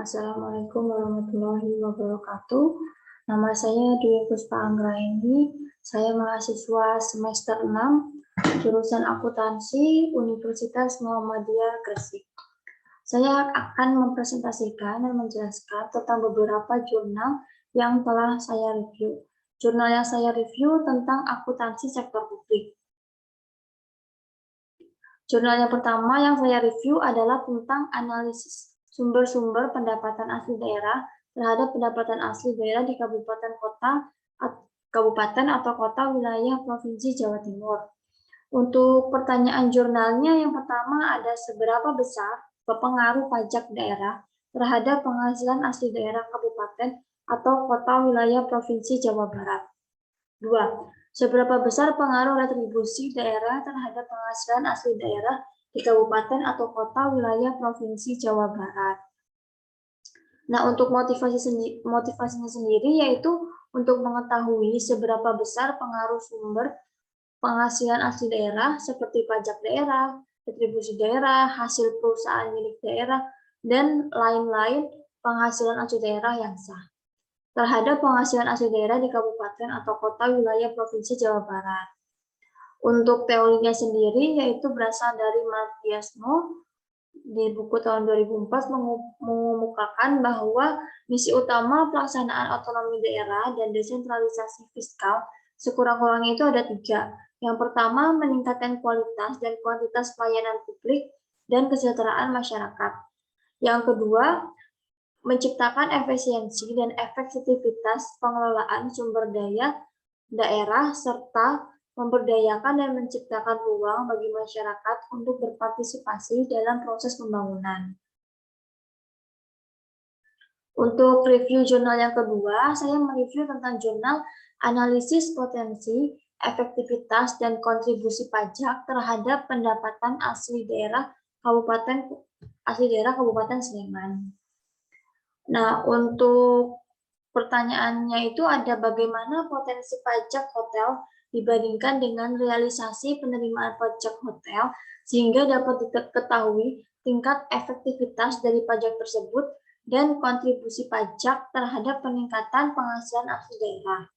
Assalamualaikum warahmatullahi wabarakatuh. Nama saya Dwi Puspa Anggraini. Saya mahasiswa semester 6, jurusan akuntansi Universitas Muhammadiyah Gresik. Saya akan mempresentasikan dan menjelaskan tentang beberapa jurnal yang telah saya review. Jurnal yang saya review tentang akuntansi sektor publik. Jurnal yang pertama yang saya review adalah tentang analisis sumber-sumber pendapatan asli daerah terhadap pendapatan asli daerah di kabupaten atau kota wilayah Provinsi Jawa Timur. Untuk pertanyaan jurnalnya yang pertama ada seberapa besar pengaruh pajak daerah terhadap penghasilan asli daerah kabupaten atau kota wilayah Provinsi Jawa Barat. 2. Seberapa besar pengaruh retribusi daerah terhadap penghasilan asli daerah di kabupaten atau kota wilayah Provinsi Jawa Barat. Nah, untuk motivasinya sendiri yaitu untuk mengetahui seberapa besar pengaruh sumber penghasilan asli daerah seperti pajak daerah, retribusi daerah, hasil perusahaan milik daerah, dan lain-lain penghasilan asli daerah yang sah terhadap penghasilan asli daerah di kabupaten atau kota wilayah Provinsi Jawa Barat. Untuk teorinya sendiri yaitu berasal dari Martiasmo di buku tahun 2004 mengemukakan bahwa misi utama pelaksanaan otonomi daerah dan desentralisasi fiskal sekurang-kurangnya itu ada 3. Yang pertama, meningkatkan kualitas dan kuantitas pelayanan publik dan kesejahteraan masyarakat. Yang kedua, menciptakan efisiensi dan efektivitas pengelolaan sumber daya daerah serta memberdayakan dan menciptakan ruang bagi masyarakat untuk berpartisipasi dalam proses pembangunan. Untuk review jurnal yang kedua, saya mereview tentang jurnal analisis potensi, efektivitas, dan kontribusi pajak terhadap pendapatan asli daerah Kabupaten Sleman. Nah, untuk pertanyaannya itu ada bagaimana potensi pajak hotel dibandingkan dengan realisasi penerimaan pajak hotel sehingga dapat diketahui tingkat efektivitas dari pajak tersebut dan kontribusi pajak terhadap peningkatan penghasilan asli daerah.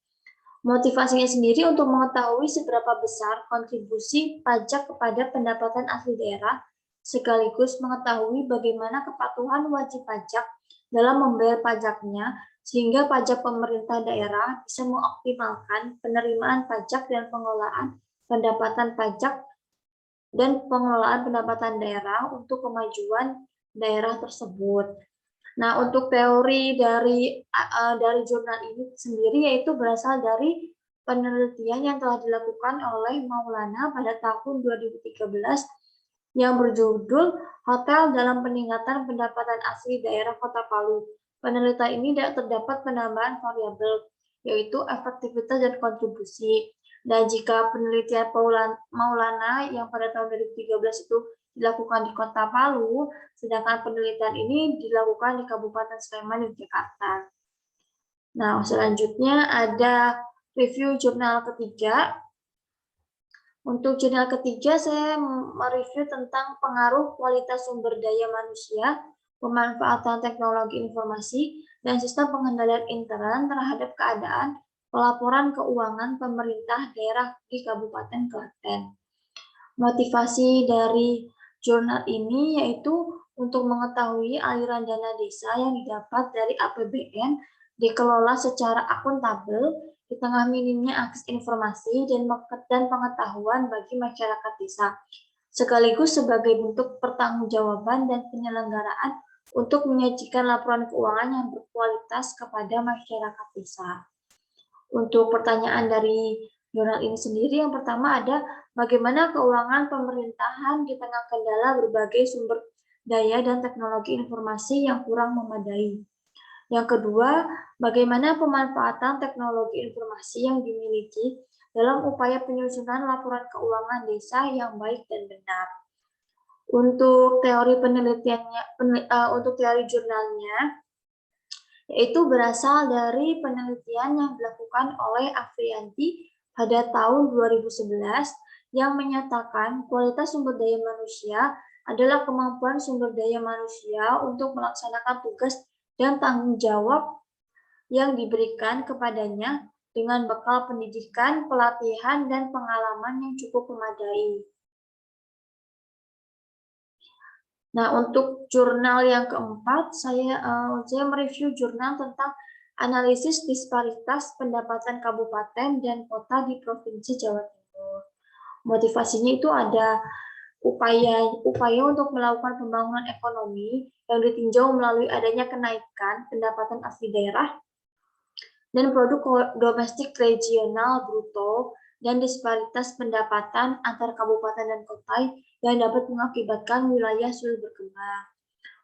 Motivasinya sendiri untuk mengetahui seberapa besar kontribusi pajak kepada pendapatan asli daerah sekaligus mengetahui bagaimana kepatuhan wajib pajak dalam membayar pajaknya sehingga pajak pemerintah daerah bisa mengoptimalkan penerimaan pajak dan pengelolaan pendapatan pajak dan pengelolaan pendapatan daerah untuk kemajuan daerah tersebut. Nah, untuk teori dari jurnal ini sendiri yaitu berasal dari penelitian yang telah dilakukan oleh Maulana pada tahun 2013 yang berjudul Hotel dalam Peningkatan Pendapatan Asli Daerah Kota Palu. Penelitian ini terdapat penambahan variabel, yaitu efektivitas dan kontribusi. Dan jika penelitian Maulana yang pada tahun 2013 itu dilakukan di Kota Palu, sedangkan penelitian ini dilakukan di Kabupaten Sleman, Yogyakarta. Nah, selanjutnya ada review jurnal ketiga. Untuk jurnal ketiga, saya mereview tentang pengaruh kualitas sumber daya manusia, pemanfaatan teknologi informasi, dan sistem pengendalian intern terhadap keadaan pelaporan keuangan pemerintah daerah di Kabupaten Klaten. Motivasi dari jurnal ini yaitu untuk mengetahui aliran dana desa yang didapat dari APBN dikelola secara akuntabel di tengah minimnya akses informasi dan pengetahuan bagi masyarakat desa, sekaligus sebagai bentuk pertanggungjawaban dan penyelenggaraan untuk menyajikan laporan keuangan yang berkualitas kepada masyarakat desa. Untuk pertanyaan dari jurnal ini sendiri, yang pertama ada bagaimana keuangan pemerintahan di tengah kendala berbagai sumber daya dan teknologi informasi yang kurang memadai. Yang kedua, bagaimana pemanfaatan teknologi informasi yang dimiliki dalam upaya penyusunan laporan keuangan desa yang baik dan benar. Untuk teori penelitiannya, untuk teori jurnalnya, yaitu berasal dari penelitian yang dilakukan oleh Afriyanti pada tahun 2011 yang menyatakan kualitas sumber daya manusia adalah kemampuan sumber daya manusia untuk melaksanakan tugas dan tanggung jawab yang diberikan kepadanya dengan bekal pendidikan, pelatihan, dan pengalaman yang cukup memadai. Nah, untuk jurnal yang keempat, saya mereview jurnal tentang analisis disparitas pendapatan kabupaten dan kota di Provinsi Jawa Timur. Motivasinya itu ada upaya untuk melakukan pembangunan ekonomi yang ditinjau melalui adanya kenaikan pendapatan asli daerah dan produk domestik regional bruto dan disparitas pendapatan antar kabupaten dan kota yang dapat mengakibatkan wilayah sulit berkembang.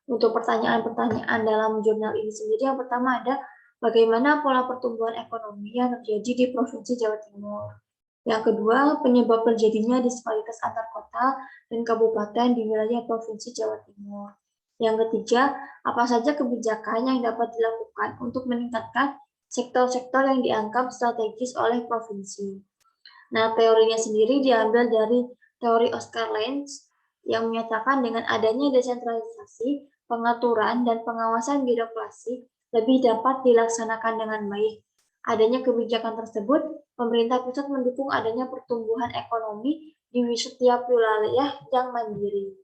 Untuk pertanyaan-pertanyaan dalam jurnal ini sendiri, yang pertama ada bagaimana pola pertumbuhan ekonomi yang terjadi di Provinsi Jawa Timur. Yang kedua, penyebab terjadinya disparitas antar kota dan kabupaten di wilayah Provinsi Jawa Timur. Yang ketiga, apa saja kebijakan yang dapat dilakukan untuk meningkatkan sektor-sektor yang dianggap strategis oleh provinsi. Nah, teorinya sendiri diambil dari teori Oscar Lenz yang menyatakan dengan adanya desentralisasi, pengaturan, dan pengawasan birokrasi lebih dapat dilaksanakan dengan baik. Adanya kebijakan tersebut, pemerintah pusat mendukung adanya pertumbuhan ekonomi di setiap wilayah yang mandiri.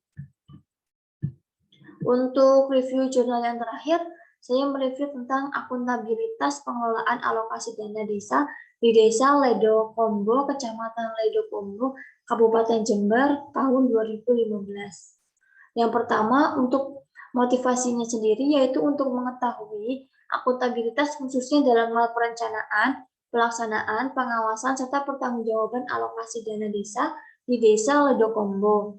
Untuk review jurnal yang terakhir, saya mereview tentang akuntabilitas pengelolaan alokasi dana desa di Desa Ledo Kombo, Kecamatan Ledo Kombo, Kabupaten Jember, tahun 2015. Yang pertama, untuk motivasinya sendiri, yaitu untuk mengetahui akuntabilitas khususnya dalam hal perencanaan, pelaksanaan, pengawasan, serta pertanggungjawaban alokasi dana desa di Desa Ledo Kombo,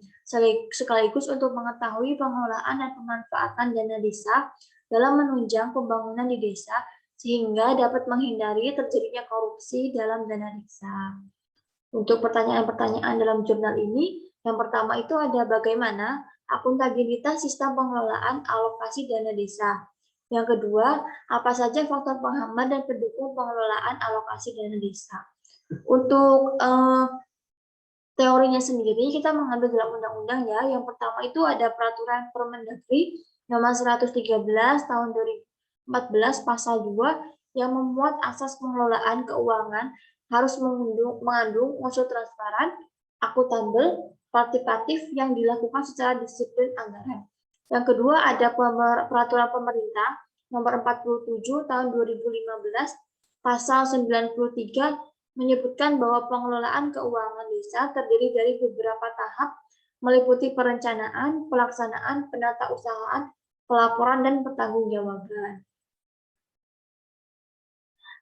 sekaligus untuk mengetahui pengelolaan dan pemanfaatan dana desa dalam menunjang pembangunan di desa sehingga dapat menghindari terjadinya korupsi dalam dana desa. Untuk pertanyaan-pertanyaan dalam jurnal ini, yang pertama itu ada bagaimana akuntabilitas sistem pengelolaan alokasi dana desa. Yang kedua, apa saja faktor penghambat dan pendukung pengelolaan alokasi dana desa. Untuk teorinya sendiri kita mengambil dalam undang-undang ya. Yang pertama itu ada peraturan Permendagri nomor 113 tahun 2014 pasal 2 yang memuat asas pengelolaan keuangan harus mengandung unsur transparan, akuntabel, partisipatif yang dilakukan secara disiplin anggaran. Yang kedua ada peraturan pemerintah nomor 47 tahun 2015 pasal 93 menyebutkan bahwa pengelolaan keuangan desa terdiri dari beberapa tahap meliputi perencanaan, pelaksanaan, penatausahaan, pelaporan, dan pertanggungjawaban.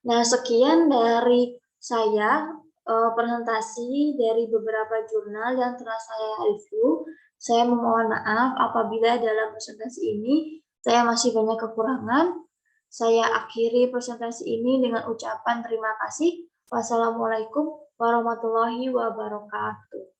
Nah, sekian dari saya presentasi dari beberapa jurnal yang telah saya review. Saya memohon maaf apabila dalam presentasi ini saya masih banyak kekurangan. Saya akhiri presentasi ini dengan ucapan terima kasih. Wassalamualaikum warahmatullahi wabarakatuh.